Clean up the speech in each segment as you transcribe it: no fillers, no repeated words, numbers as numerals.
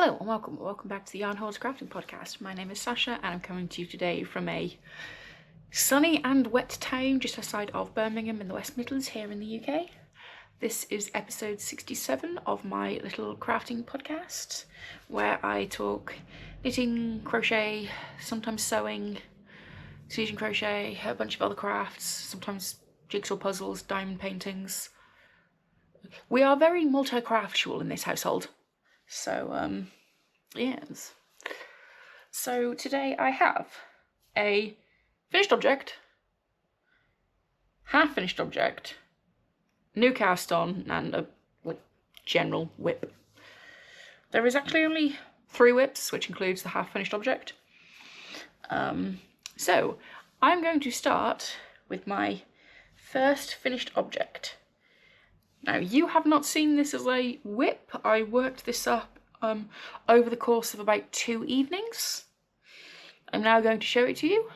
Hello and welcome back to the Yarn Hoarder Crafting Podcast. My name is Sasha and I'm coming to you today from a sunny and wet town just outside of Birmingham in the West Midlands here in the UK. This is episode 67 of my little crafting podcast where I talk knitting, crochet, sometimes sewing, fusion crochet, a bunch of other crafts, sometimes jigsaw puzzles, diamond paintings. We are very multi-craftual in this household. So, yes. So today I have a finished object, half finished object, new cast on, and a general whip. There is actually only 3 whips, which includes the half finished object. So I'm going to start with my first finished object. Now, you have not seen this as a whip. I worked this up over the course of about 2 evenings. I'm now going to show it to you.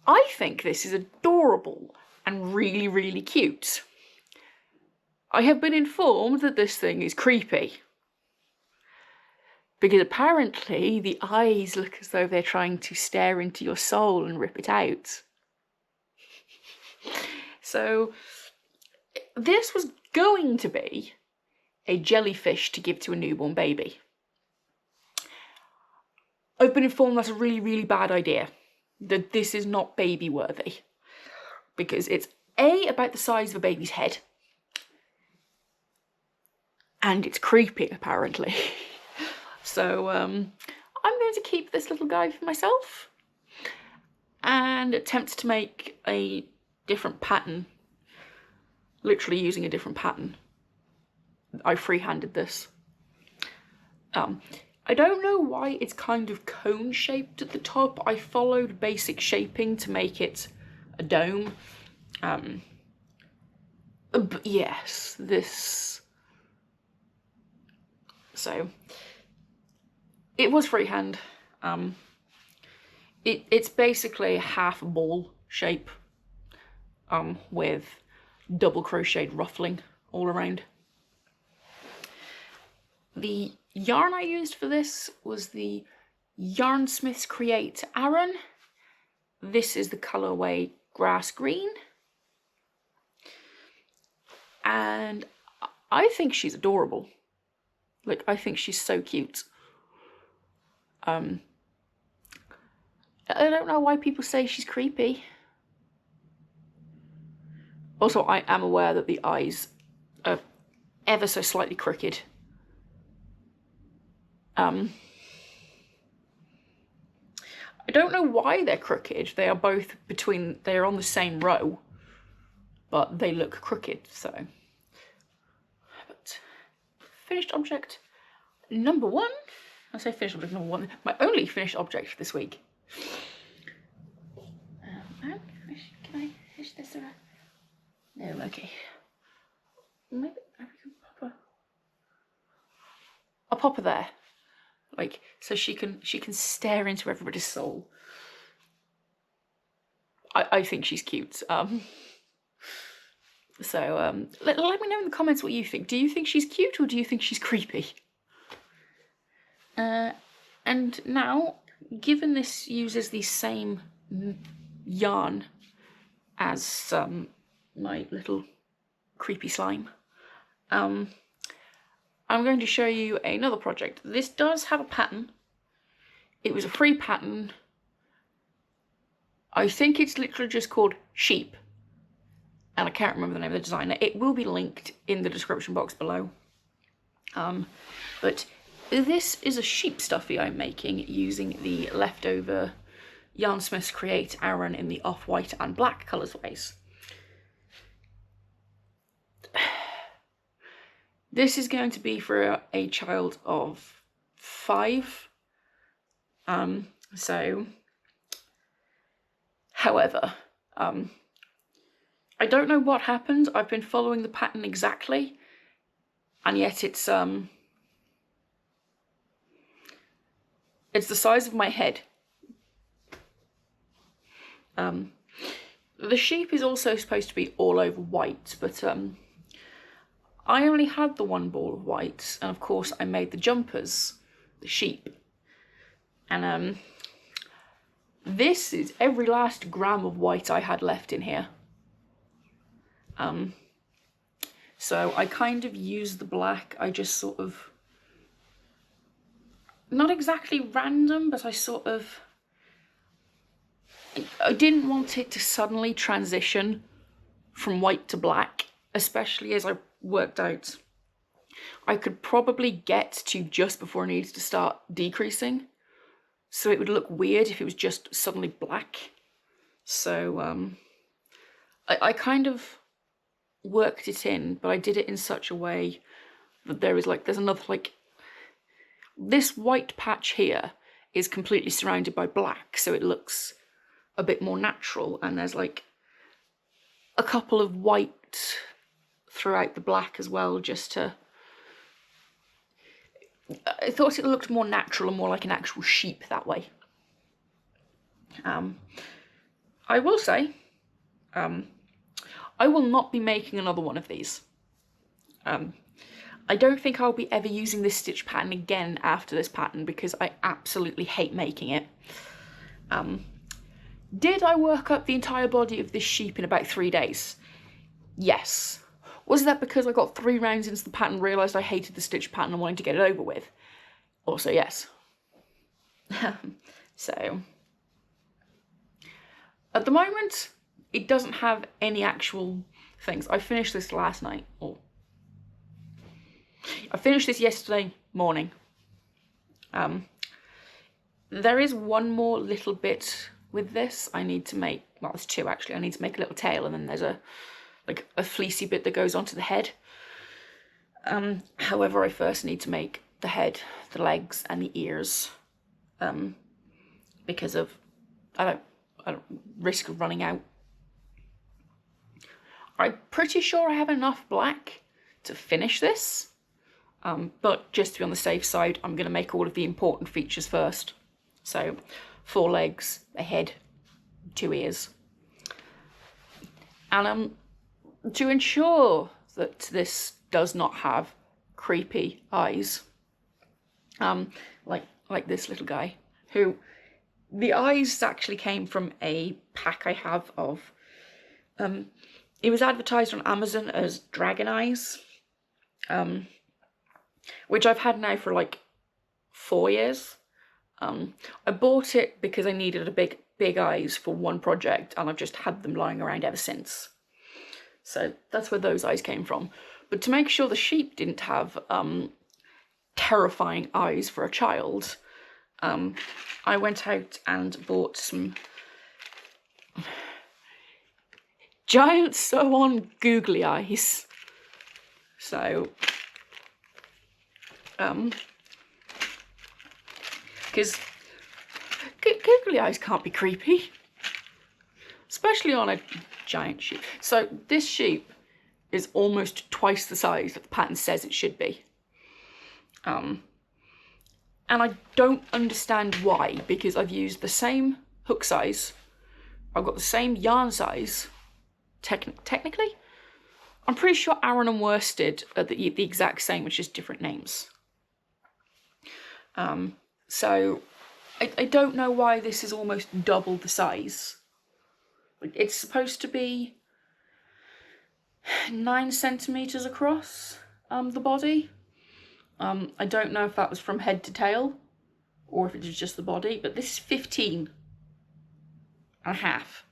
I think this is adorable and really, really cute. I have been informed that this thing is creepy, because apparently the eyes look as though they're trying to stare into your soul and rip it out. So this was going to be a jellyfish to give to a newborn baby. I've been informed that's a really, really bad idea, that this is not baby worthy, because it's about the size of a baby's head, and it's creepy apparently. So I'm going to keep this little guy for myself and attempt to make a different pattern, literally using a different pattern. I freehanded this. I don't know why it's kind of cone shaped at the top. I followed basic shaping to make it a dome. But yes, this. So it was freehand. It's basically half a ball shape, with double crocheted ruffling all around. The yarn I used for this was the Yarnsmiths Create Aran. This is the colourway Grass Green. And I think she's adorable. Like, I think she's so cute. I don't know why people say she's creepy. Also, I am aware that the eyes are ever so slightly crooked. I don't know why they're crooked. They are both they're on the same row, but they look crooked, so. But finished object number 1. I say finished object number 1. My only finished object this week. Can I fish this around? No, okay. Maybe I can I'll pop her there, like, so she can stare into everybody's soul. I think she's cute. So let me know in the comments what you think. Do you think she's cute or do you think she's creepy? And now, given this uses the same yarn as my little creepy slime, I'm going to show you another project. This does have a pattern. It was a free pattern. I think it's literally just called Sheep, and I can't remember the name of the designer. It will be linked in the description box below. But this is a sheep stuffy I'm making using the leftover Yarnsmiths Create Aran in the off-white and black colourways. This is going to be for a child of 5. However, I don't know what happened. I've been following the pattern exactly, and yet it's the size of my head. The sheep is also supposed to be all over white, but I only had the one ball of white, and of course I made the jumpers, the sheep. And this is every last gram of white I had left in here. So I kind of used the black. I just sort of, not exactly random, but I didn't want it to suddenly transition from white to black, especially as I worked out I could probably get to just before I needed to start decreasing. So it would look weird if it was just suddenly black. So I kind of worked it in, but I did it in such a way that there's another, this white patch here is completely surrounded by black, so it looks a bit more natural, and there's like a couple of white throughout the black as well, just to, I thought it looked more natural and more like an actual sheep that way. I will say, I will not be making another one of these. I don't think I'll be ever using this stitch pattern again after this pattern, because I absolutely hate making it. Did I work up the entire body of this sheep in about 3 days? Yes. Was that because I got 3 rounds into the pattern, realised I hated the stitch pattern and wanted to get it over with? Also yes. So, at the moment, it doesn't have any actual things. I finished this last night, or I finished this yesterday morning. There is one more little bit with this I need to make. Well, there's 2 actually. I need to make a little tail, and then there's a fleecy bit that goes onto the head. However, I first need to make the head, the legs, and the ears, because of I don't risk of running out. I'm pretty sure I have enough black to finish this, but just to be on the safe side, I'm going to make all of the important features first. So 4 legs, a head, 2 ears. And to ensure that this does not have creepy eyes, like this little guy, who the eyes actually came from a pack I have of, it was advertised on Amazon as dragon eyes, which I've had now for like 4 years. I bought it because I needed a big eyes for one project, and I've just had them lying around ever since. So that's where those eyes came from. But to make sure the sheep didn't have terrifying eyes for a child, I went out and bought some giant sew-on googly eyes. So, because googly eyes can't be creepy, especially on a giant sheep. So this sheep is almost twice the size that the pattern says it should be. And I don't understand why, because I've used the same hook size, I've got the same yarn size, technically. I'm pretty sure Aran and Worsted are the exact same, which is different names. So I don't know why this is almost double the size. It's supposed to be 9 centimeters across the body. I don't know if that was from head to tail or if it was just the body, but this is 15 and a half.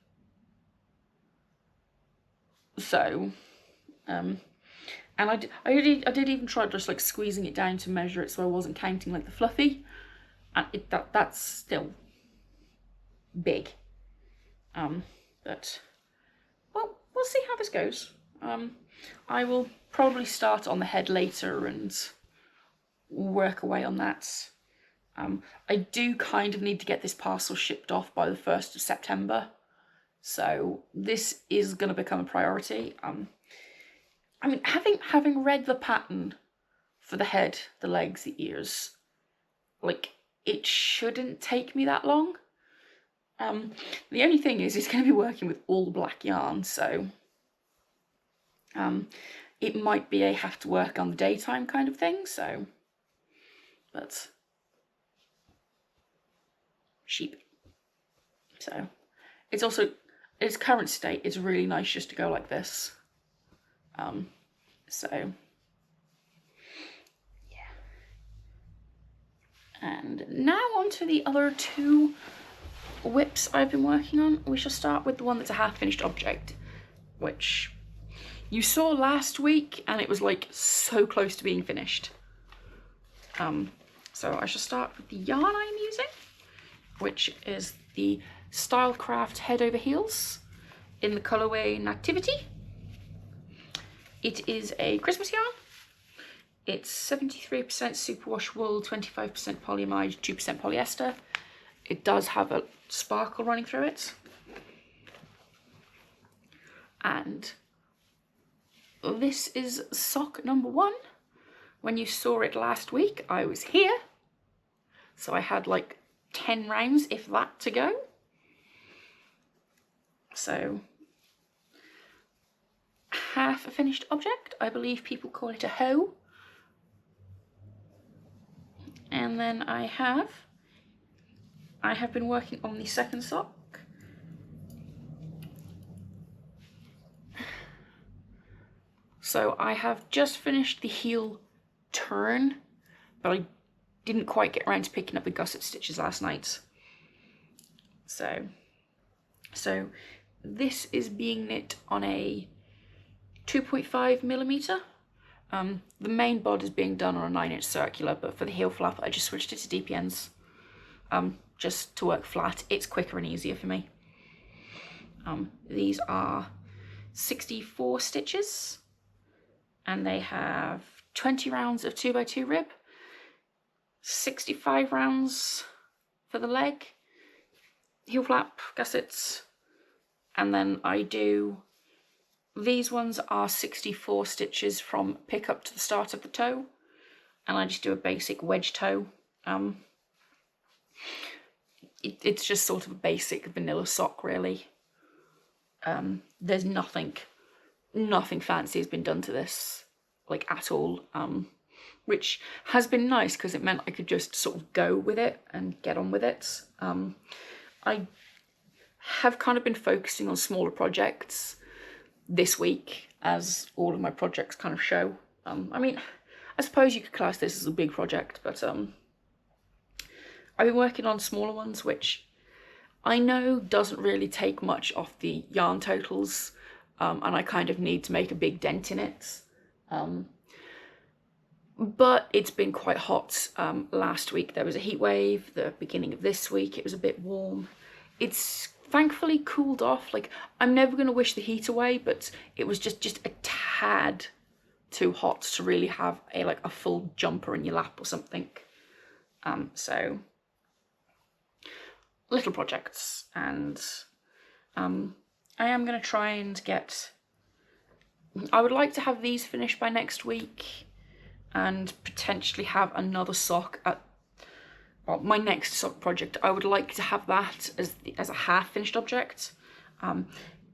So, and I did even try just like squeezing it down to measure it so I wasn't counting like the fluffy, and that's still big. But well, we'll see how this goes. I will probably start on the head later and work away on that. I do kind of need to get this parcel shipped off by the 1st of September, so this is going to become a priority. I mean, having read the pattern for the head, the legs, the ears, like, it shouldn't take me that long. The only thing is it's going to be working with all black yarn, so it might be a have to work on the daytime kind of thing, so, but sheep. So it's also, its current state is really nice just to go like this. So yeah. And now on to the other two whips I've been working on. We shall start with the one that's a half finished object, which you saw last week and it was like so close to being finished. So I shall start with the yarn I'm using, which is the Stylecraft Head Over Heels in the colourway Nativity. It is a Christmas yarn. It's 73% superwash wool, 25% polyamide, 2% polyester. It does have a sparkle running through it. And this is sock number 1. When you saw it last week, I was here. So I had like 10 rounds, if that, to go. So half a finished object. I believe people call it a hoe. And then I have been working on the second sock. So I have just finished the heel turn, but I didn't quite get around to picking up the gusset stitches last night. So this is being knit on a 2.5mm. The main bod is being done on a 9-inch circular, but for the heel flap I just switched it to DPNs, just to work flat. It's quicker and easier for me. These are 64 stitches, and they have 20 rounds of 2x2 rib, 65 rounds for the leg, heel flap, gussets, and then I do, these ones are 64 stitches from pick up to the start of the toe, and I just do a basic wedge toe. It's just sort of a basic vanilla sock, really. There's nothing fancy has been done to this, like, at all, which has been nice because it meant I could just sort of go with it and get on with it. I have kind of been focusing on smaller projects this week, as all of my projects kind of show. I mean, I suppose you could class this as a big project, but I've been working on smaller ones, which I know doesn't really take much off the yarn totals, and I kind of need to make a big dent in it. But it's been quite hot. Last week there was a heat wave. The beginning of this week it was a bit warm. It's thankfully cooled off. Like, I'm never going to wish the heat away, but it was just a tad too hot to really have a full jumper in your lap or something. So little projects, and I am going to try and I would like to have these finished by next week, and potentially have another sock my next sock project. I would like to have that as a half finished object.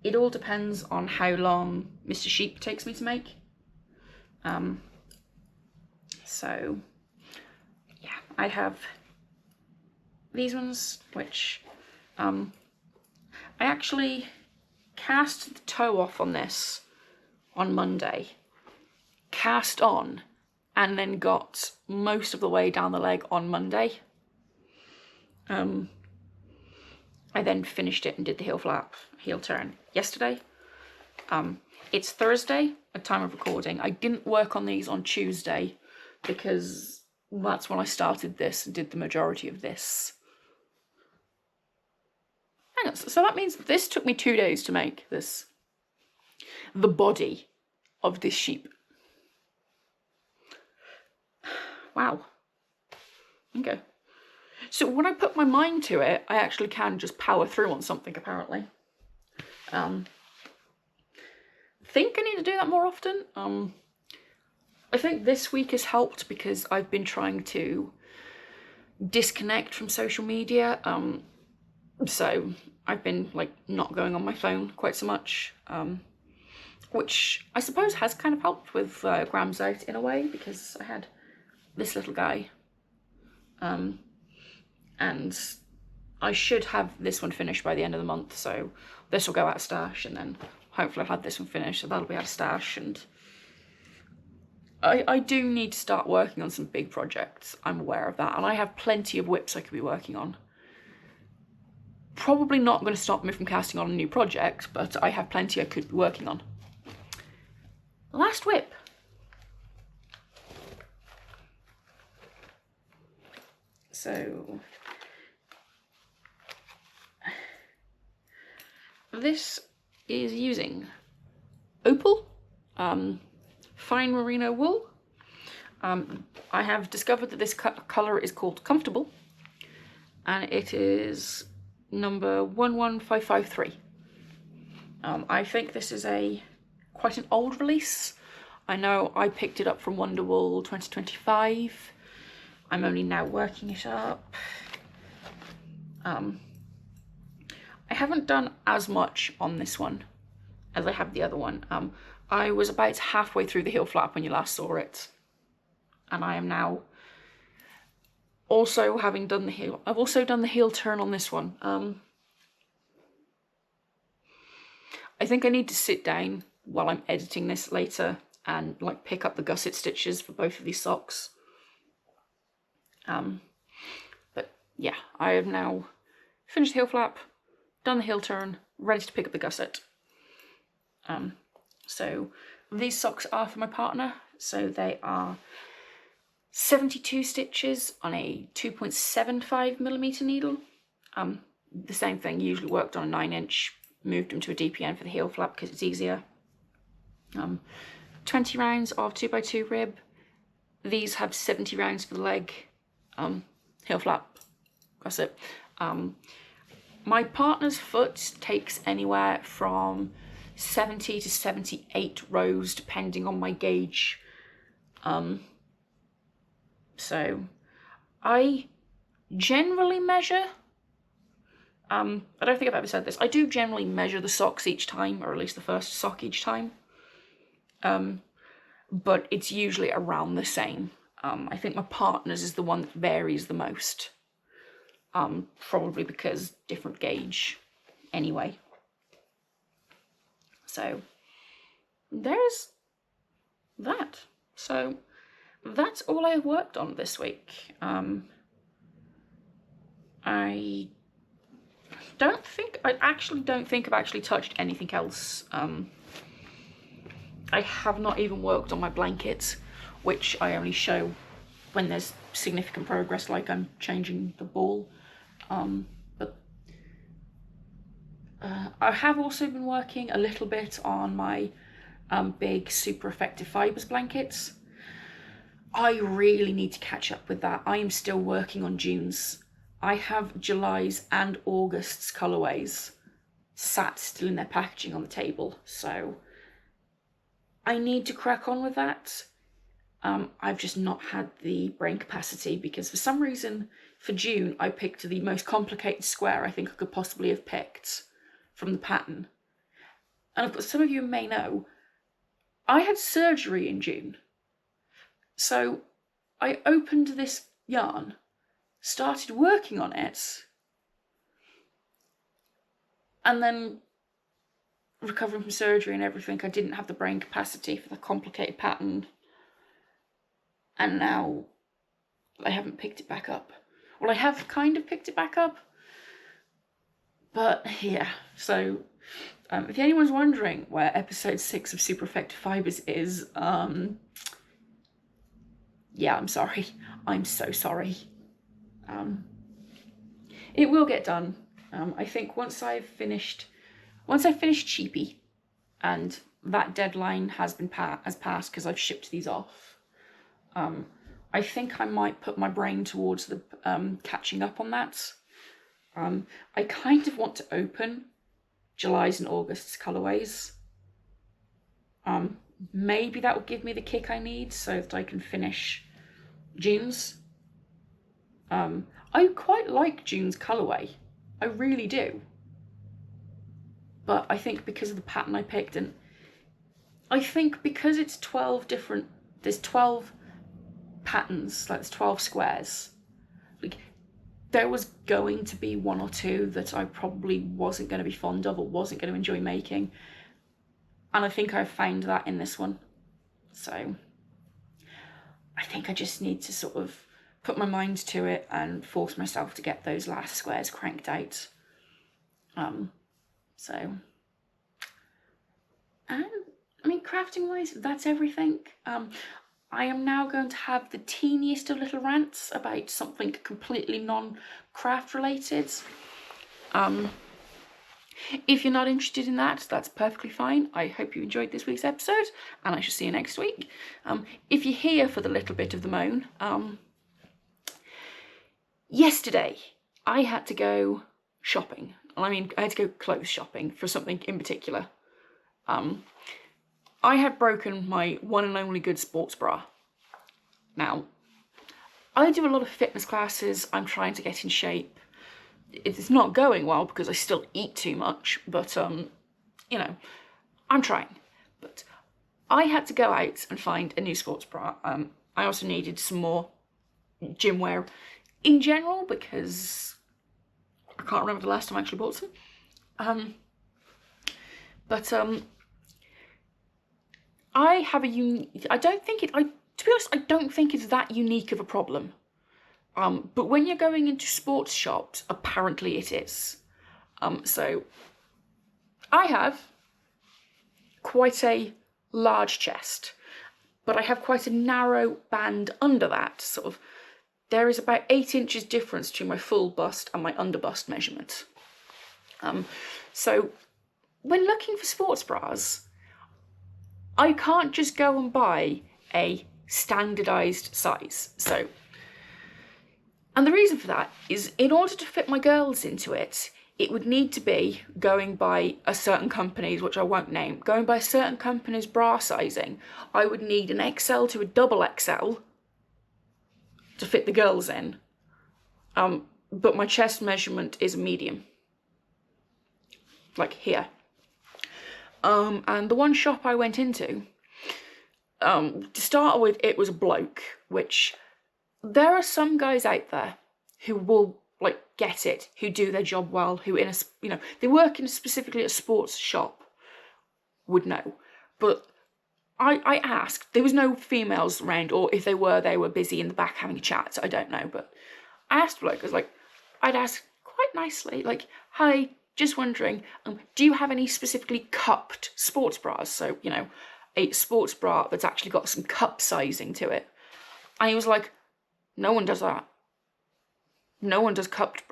It all depends on how long Mr. Sheep takes me to make. So yeah, I have these ones, which I actually cast the toe off on this on Monday, cast on, and then got most of the way down the leg on Monday. I then finished it and did the heel flap, heel turn yesterday. It's Thursday at time of recording. I didn't work on these on Tuesday because that's when I started this and did the majority of this. Hang on, so that means this took me 2 days to make this, the body of this sheep. Wow. Okay. So when I put my mind to it, I actually can just power through on something, apparently. Think I need to do that more often. I think this week has helped because I've been trying to disconnect from social media. So I've been like not going on my phone quite so much, which I suppose has kind of helped with grams out in a way, because I had this little guy, and I should have this one finished by the end of the month, so this will go out of stash, and then hopefully I'll have this one finished, so that'll be out of stash. And I do need to start working on some big projects, I'm aware of that, and I have plenty of whips I could be working on. Probably not going to stop me from casting on a new project, but I have plenty I could be working on. Last whip. So this is using opal, fine merino wool. I have discovered that this colour is called Comfortable, and it is number 11553. I think this is quite an old release. I know I picked it up from Wonderwool 2025. I'm only now working it up. I haven't done as much on this one as I have the other one. I was about halfway through the heel flap when you last saw it, and I am now also having done the heel. I've also done the heel turn on this one. I think I need to sit down while I'm editing this later and like pick up the gusset stitches for both of these socks. But yeah, I have now finished the heel flap, done the heel turn, ready to pick up the gusset. So these socks are for my partner, so they are 72 stitches on a 2.75mm needle. The same thing, usually worked on a 9-inch, moved them to a DPN for the heel flap because it's easier. 20 rounds of 2x2 rib. These have 70 rounds for the leg, heel flap, gusset. My partner's foot takes anywhere from 70 to 78 rows depending on my gauge. So I generally measure, I don't think I've ever said this, I do generally measure the socks each time, or at least the first sock each time, but it's usually around the same. I think my partner's is the one that varies the most, probably because different gauge anyway. So there's that. So that's all I worked on this week. I actually don't think I've actually touched anything else. I have not even worked on my blankets, which I only show when there's significant progress, like I'm changing the ball. But I have also been working a little bit on my big super effective fibres blankets. I really need to catch up with that. I am still working on June's. I have July's and August's colourways sat still in their packaging on the table, so I need to crack on with that. I've just not had the brain capacity, because for some reason for June I picked the most complicated square I think I could possibly have picked from the pattern. And of course, some of you may know, I had surgery in June. So I opened this yarn, started working on it, and then recovering from surgery and everything, I didn't have the brain capacity for the complicated pattern, and now I haven't picked it back up. Well, I have kind of picked it back up, but yeah, so if anyone's wondering where episode 6 of Super Effective Fibres is, yeah, I'm sorry. I'm so sorry. It will get done. I think once I've finished Cheapy, and that deadline has passed because I've shipped these off. I think I might put my brain towards the catching up on that. I kind of want to open July's and August's colourways. Maybe that will give me the kick I need so that I can finish June's. I quite like June's colourway. I really do. But I think because of the pattern I picked, and I think because it's 12 different, there's 12 patterns, like there's 12 squares, like there was going to be one or two that I probably wasn't going to be fond of or wasn't going to enjoy making. And I think I've found that in this one. So I think I just need to sort of put my mind to it and force myself to get those last squares cranked out. And I mean, crafting wise, that's everything. I am now going to have the teeniest of little rants about something completely non-craft related. If you're not interested in that, that's perfectly fine. I hope you enjoyed this week's episode, and I shall see you next week. If you're here for the little bit of the moan, yesterday I had to go shopping. I mean, I had to go clothes shopping for something in particular. I had broken my one and only good sports bra. Now, I do a lot of fitness classes. I'm trying to get in shape. It's not going well because I still eat too much, but, you know, I'm trying. But I had to go out and find a new sports bra. I also needed some more gym wear in general because I can't remember the last time I actually bought some. I have a to be honest, I don't think it's that unique of a problem. But when you're going into sports shops, apparently it is. So I have quite a large chest, but I have quite a narrow band under that. Sort of, there is about 8 inches difference between my full bust and my under bust measurement. So when looking for sports bras, I can't just go and buy a standardised size. And the reason for that is, in order to fit my girls into it, it would need to be going by a certain company's, which I won't name, going by a certain company's bra sizing. I would need an XL to a double XL to fit the girls in. But my chest measurement is a medium. Like here. And the one shop I went into, to start with, it was a bloke, which there are some guys out there who will like get it, who do their job well, who they work in specifically a sports shop, would know. But I asked, there was no females around, or if they were busy in the back having a chat, so I don't know. But I asked the bloke, I'd ask quite nicely, like, hi, just wondering, do you have any specifically cupped sports bras? So, a sports bra that's actually got some cup sizing to it. And he was like, no one does that. No one does cupped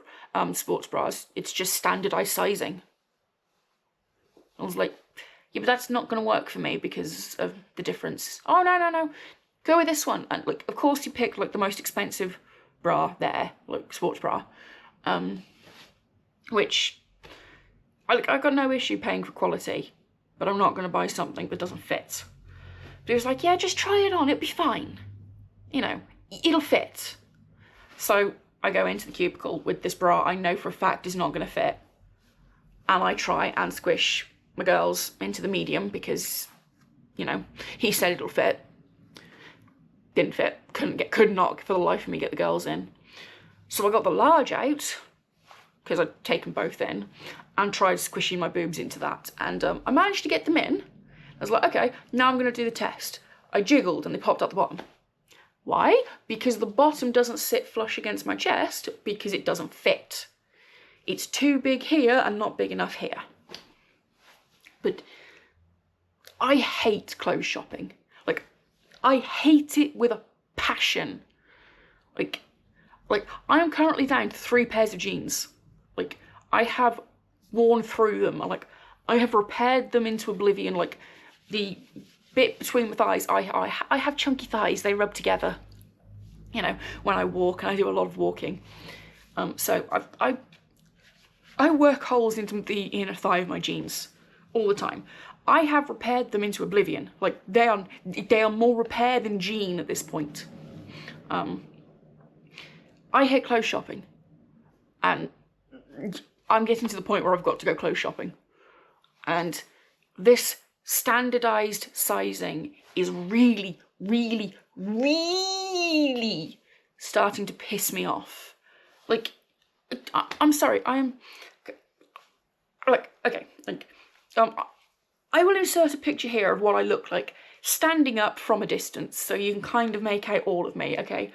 sports bras. It's just standardised sizing. I was like, yeah, but that's not going to work for me because of the difference. Oh, no. Go with this one. And, of course you pick, the most expensive bra there, sports bra. Which, I've got no issue paying for quality, but I'm not going to buy something that doesn't fit. But he was like, yeah, just try it on, it'll be fine. It'll fit. So I go into the cubicle with this bra I know for a fact is not going to fit. And I try and squish my girls into the medium because, he said it'll fit. Didn't fit. Could not for the life of me get the girls in. So I got the large out, because I'd taken both in, and tried squishing my boobs into that. And I managed to get them in. I was like, okay, now I'm going to do the test. I jiggled and they popped out the bottom. Why? Because the bottom doesn't sit flush against my chest because it doesn't fit. It's too big here and not big enough here. But I hate clothes shopping. I hate it with a passion. I am currently down to 3 pairs of jeans. I have worn through them. I have repaired them into oblivion. The bit between my thighs, I have chunky thighs. They rub together, when I walk, and I do a lot of walking. So I work holes into the inner thigh of my jeans all the time. I have repaired them into oblivion. They are more repair than jean at this point. I hate clothes shopping, and I'm getting to the point where I've got to go clothes shopping. And this standardized sizing is really, really, really starting to piss me off. Like, I'm sorry, I will insert a picture here of what I look like standing up from a distance so you can kind of make out all of me, okay?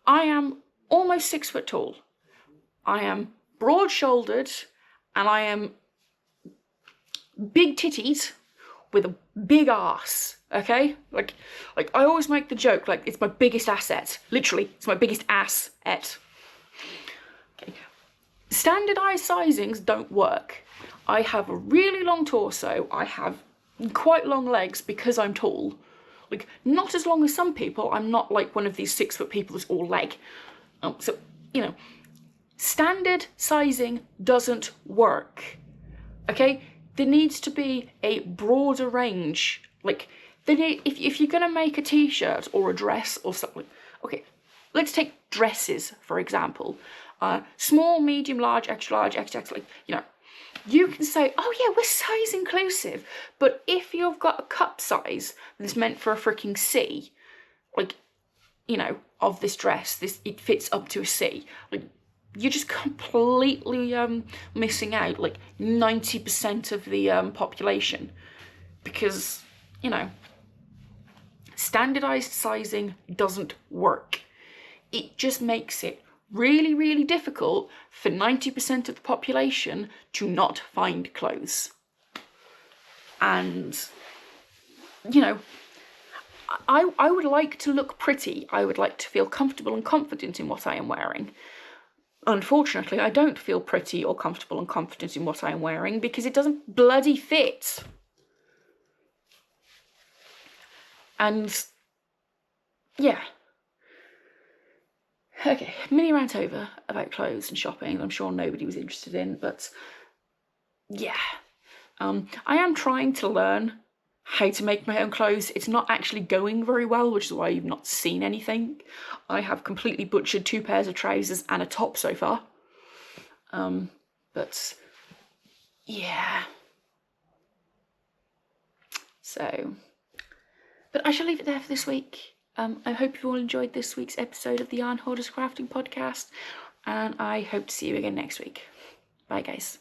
I am almost 6 foot tall. I am broad-shouldered, and I am big titties with a big ass, okay? Like I always make the joke, like, it's my biggest asset. Literally, it's my biggest asset. Okay. Standardized sizings don't work. I have a really long torso. I have quite long legs because I'm tall. Like, not as long as some people. I'm not like one of these 6 foot people that's all leg. So, you know, standard sizing doesn't work, okay? There needs to be a broader range. Like, if you're gonna make a t-shirt or a dress or something, okay, let's take dresses, for example. Small, medium, large, extra large, XXL, like, you know, you can say, oh yeah, we're size inclusive, but if you've got a cup size that's meant for a freaking C, like, you know, of this dress, it fits up to a C, like, you're just completely missing out, like, 90% of the population, because, you know, standardized sizing doesn't work. It just makes it really, really difficult for 90% of the population to not find clothes. And, you know, I would like to look pretty. I would like to feel comfortable and confident in what I am wearing. Unfortunately, I don't feel pretty or comfortable and confident in what I am wearing because it doesn't bloody fit. And, yeah. Okay, mini rant over about clothes and shopping. I'm sure nobody was interested in, but yeah. I am trying to learn how to make my own clothes. It's not actually going very well, which is why you've not seen anything. I have completely butchered 2 pairs of trousers and a top so far. But yeah. So, but I shall leave it there for this week. I hope you all enjoyed this week's episode of the Hoarder's Crafting Podcast, and I hope to see you again next week. Bye, guys.